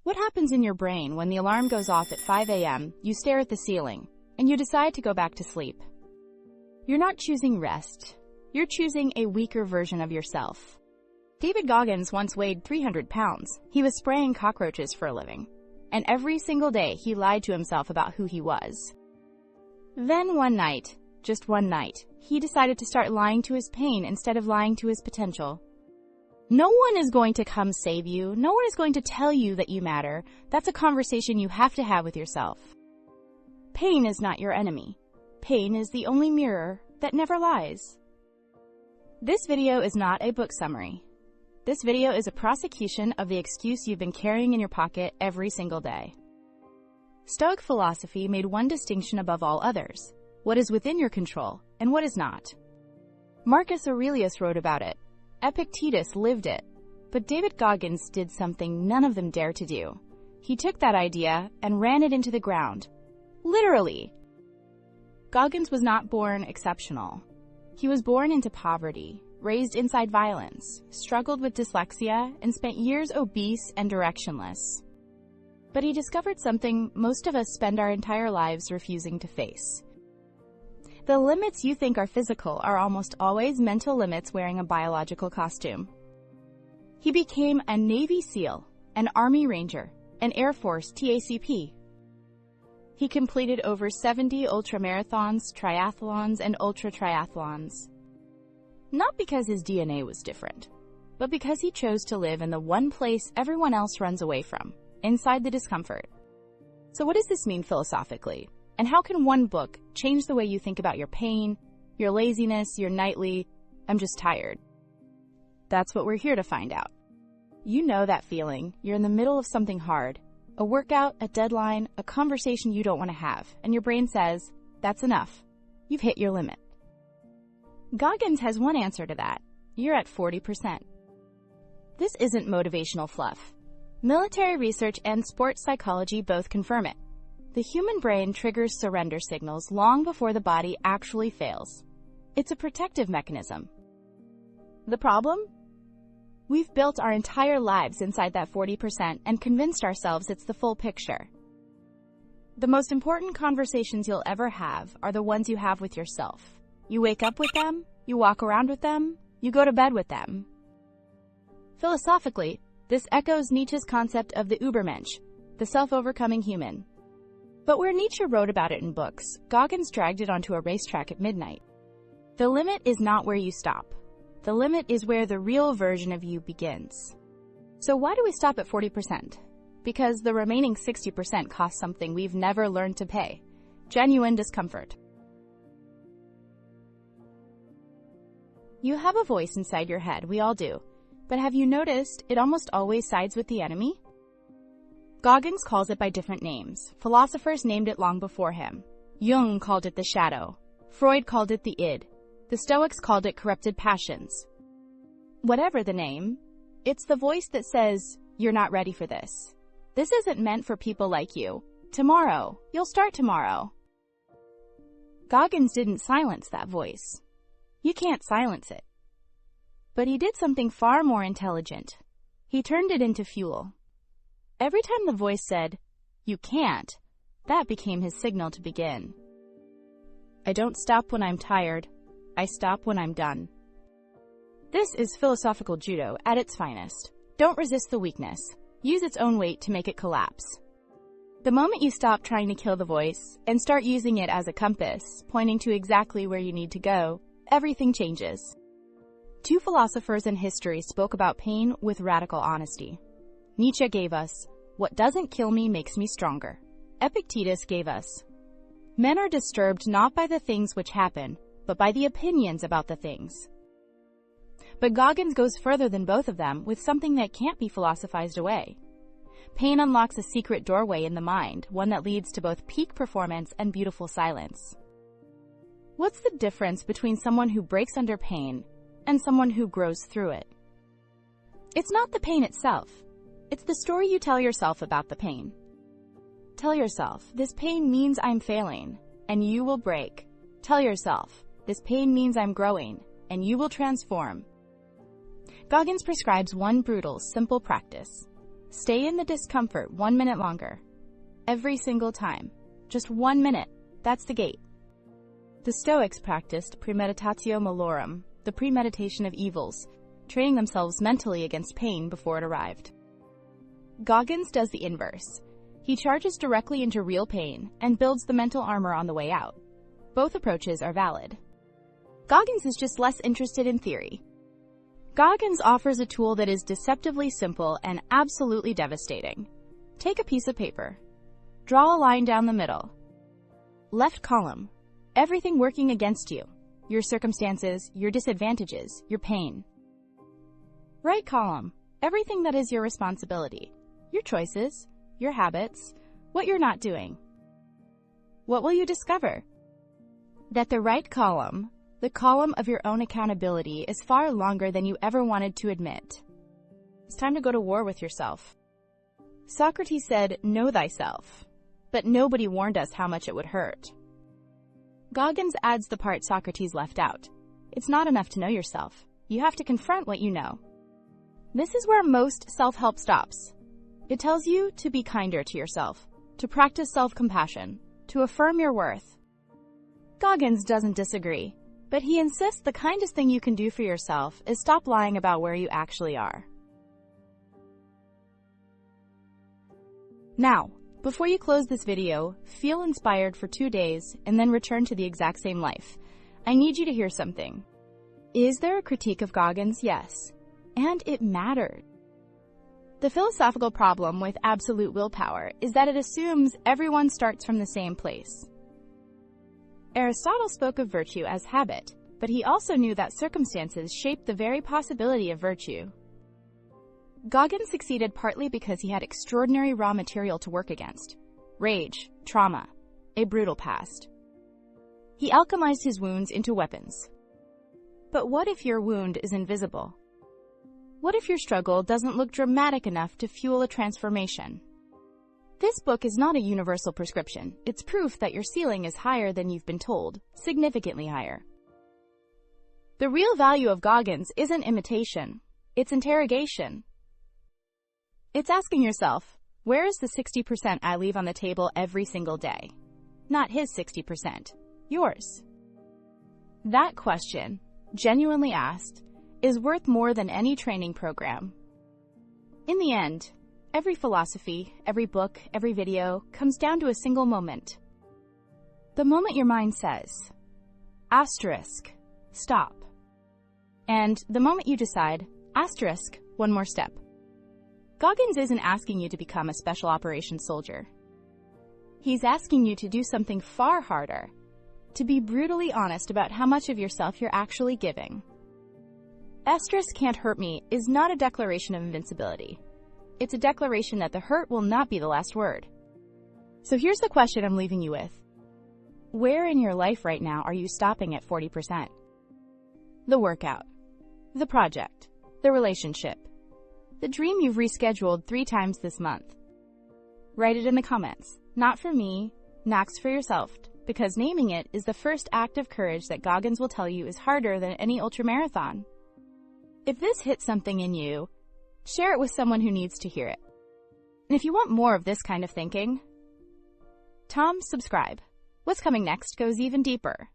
What happens in your brain when the alarm goes off at 5 a.m., you stare at the ceiling, and you decide to go back to sleep? You're not choosing rest. You're choosing a weaker version of yourself. David Goggins once weighed 300 pounds. He was spraying cockroaches for a living. And every single day, he lied to himself about who he was. Then one night, just one night, he decided to start lying to his pain instead of lying to his potential. No one is going to come save you. No one is going to tell you that you matter. That's a conversation you have to have with yourself. Pain is not your enemy. Pain is the only mirror that never lies. This video is not a book summary. This video is a prosecution of the excuse you've been carrying in your pocket every single day. Stoic philosophy made one distinction above all others: what is within your control and what is not. Marcus Aurelius wrote about it. Epictetus lived it. But David Goggins did something none of them dare to do. He took that idea and ran it into the ground. Literally. Goggins was not born exceptional. He was born into poverty, raised inside violence, struggled with dyslexia, and spent years obese and directionless. But he discovered something most of us spend our entire lives refusing to face. The limits you think are physical are almost always mental limits wearing a biological costume. He became a Navy SEAL, an Army Ranger, an Air Force TACP. He completed over 70 ultramarathons, triathlons, and ultra-triathlons. Not because his DNA was different, but because he chose to live in the one place everyone else runs away from, inside the discomfort. So what does this mean philosophically? And how can one book change the way you think about your pain, your laziness, your nightly, "I'm just tired"? That's what we're here to find out. You know that feeling. You're in the middle of something hard. A workout, a deadline, a conversation you don't want to have, and your brain says, "That's enough. You've hit your limit." Goggins has one answer to that. You're at 40%. This isn't motivational fluff. Military research and sports psychology both confirm it. The human brain triggers surrender signals long before the body actually fails. It's a protective mechanism. The problem? We've built our entire lives inside that 40% and convinced ourselves it's the full picture. The most important conversations you'll ever have are the ones you have with yourself. You wake up with them, you walk around with them, you go to bed with them. Philosophically, this echoes Nietzsche's concept of the Übermensch, the self-overcoming human. But where Nietzsche wrote about it in books, Goggins dragged it onto a racetrack at midnight. The limit is not where you stop. The limit is where the real version of you begins. So why do we stop at 40%? Because the remaining 60% costs something we've never learned to pay: genuine discomfort. You have a voice inside your head, we all do. But have you noticed it almost always sides with the enemy? Goggins calls it by different names. Philosophers named it long before him. Jung called it the shadow. Freud called it the id. The Stoics called it corrupted passions. Whatever the name, it's the voice that says, "You're not ready for this. This isn't meant for people like you. Tomorrow, you'll start tomorrow." Goggins didn't silence that voice. You can't silence it. But he did something far more intelligent. He turned it into fuel. Every time the voice said, "You can't," that became his signal to begin. I don't stop when I'm tired. I stop when I'm done. This is philosophical judo at its finest. Don't resist the weakness. Use its own weight to make it collapse. The moment you stop trying to kill the voice and start using it as a compass, pointing to exactly where you need to go, everything changes. Two philosophers in history spoke about pain with radical honesty. Nietzsche gave us, "What doesn't kill me makes me stronger." Epictetus gave us, "Men are disturbed not by the things which happen, but by the opinions about the things." But Goggins goes further than both of them with something that can't be philosophized away. Pain unlocks a secret doorway in the mind, one that leads to both peak performance and beautiful silence. What's the difference between someone who breaks under pain and someone who grows through it? It's not the pain itself. It's the story you tell yourself about the pain. Tell yourself, "This pain means I'm failing," and you will break. Tell yourself, "This pain means I'm growing," and you will transform. Goggins prescribes one brutal, simple practice. Stay in the discomfort 1 minute longer. Every single time. Just 1 minute. That's the gate. The Stoics practiced premeditatio malorum, the premeditation of evils, training themselves mentally against pain before it arrived. Goggins does the inverse. He charges directly into real pain and builds the mental armor on the way out. Both approaches are valid. Goggins is just less interested in theory. Goggins offers a tool that is deceptively simple and absolutely devastating. Take a piece of paper. Draw a line down the middle. Left column, everything working against you, your circumstances, your disadvantages, your pain. Right column, everything that is your responsibility, your choices, your habits, what you're not doing. What will you discover? That the right column, the column of your own accountability, is far longer than you ever wanted to admit. It's time to go to war with yourself. Socrates said, "Know thyself," but nobody warned us how much it would hurt. Goggins adds the part Socrates left out. It's not enough to know yourself. You have to confront what you know. This is where most self-help stops. It tells you to be kinder to yourself, to practice self-compassion, to affirm your worth. Goggins doesn't disagree, but he insists the kindest thing you can do for yourself is stop lying about where you actually are. Now, before you close this video, feel inspired for 2 days and then return to the exact same life. I need you to hear something. Is there a critique of Goggins? Yes. And it mattered. The philosophical problem with absolute willpower is that it assumes everyone starts from the same place. Aristotle spoke of virtue as habit, but he also knew that circumstances shaped the very possibility of virtue. Goggins succeeded partly because he had extraordinary raw material to work against: rage, trauma, a brutal past. He alchemized his wounds into weapons. But what if your wound is invisible? What if your struggle doesn't look dramatic enough to fuel a transformation? This book is not a universal prescription. It's proof that your ceiling is higher than you've been told, significantly higher. The real value of Goggins isn't imitation, it's interrogation. It's asking yourself, where is the 60% I leave on the table every single day? Not his 60%, yours. That question, genuinely asked, is worth more than any training program. In the end, every philosophy, every book, every video comes down to a single moment. The moment your mind says, stop. And the moment you decide, one more step. Goggins isn't asking you to become a special operations soldier. He's asking you to do something far harder, to be brutally honest about how much of yourself you're actually giving. Can't hurt me is not a declaration of invincibility. It's a declaration that the hurt will not be the last word. So here's the question I'm leaving you with. Where in your life right now are you stopping at 40%? The workout, the project, the relationship, the dream you've rescheduled 3 times this month. Write it in the comments. Not for me, not for yourself, because naming it is the first act of courage that Goggins will tell you is harder than any ultramarathon. If this hits something in you, share it with someone who needs to hear it. And if you want more of this kind of thinking, subscribe. What's coming next goes even deeper.